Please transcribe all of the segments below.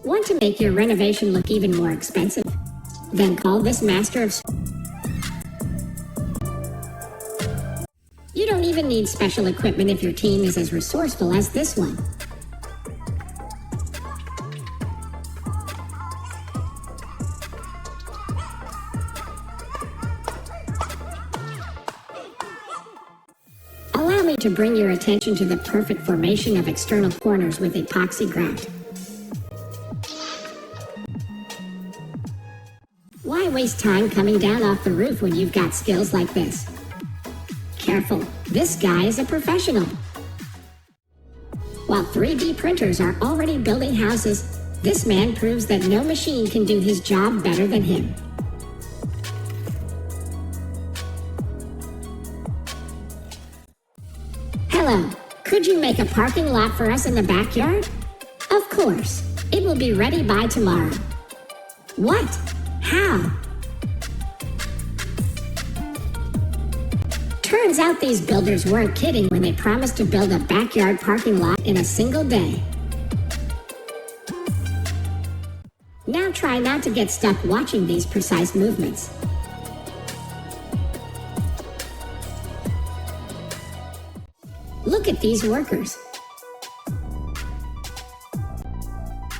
Want to make your renovation look even more expensive? Then call this master of... You don't even need special equipment if your team is as resourceful as this one. Allow me to bring your attention to the perfect formation of external corners with epoxy grout. Why waste time coming down off the roof when you've got skills like this? Careful, this guy is a professional. While 3D printers are already building houses, this man proves that no machine can do his job better than him. Hello, could you make a parking lot for us in the backyard? Of course, it will be ready by tomorrow. What? How? Turns out these builders weren't kidding when they promised to build a backyard parking lot in a single day. Now try not to get stuck watching these precise movements. Look at these workers.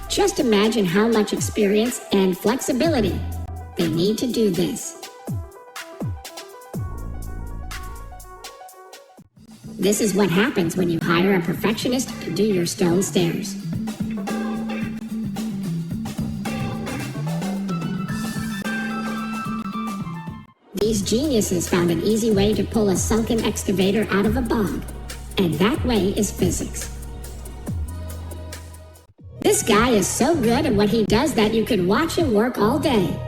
Just imagine how much experience and flexibility they need to do this. This is what happens when you hire a perfectionist to do your stone stairs. These geniuses found an easy way to pull a sunken excavator out of a bog, and that way is physics. This guy is so good at what he does that you could watch him work all day.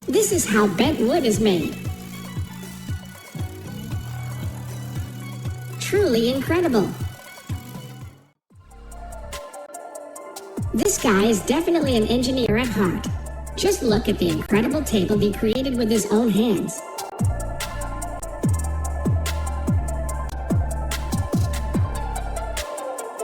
This is how bent wood is made. Truly incredible. This guy is definitely an engineer at heart. Just look at the incredible table he created with his own hands.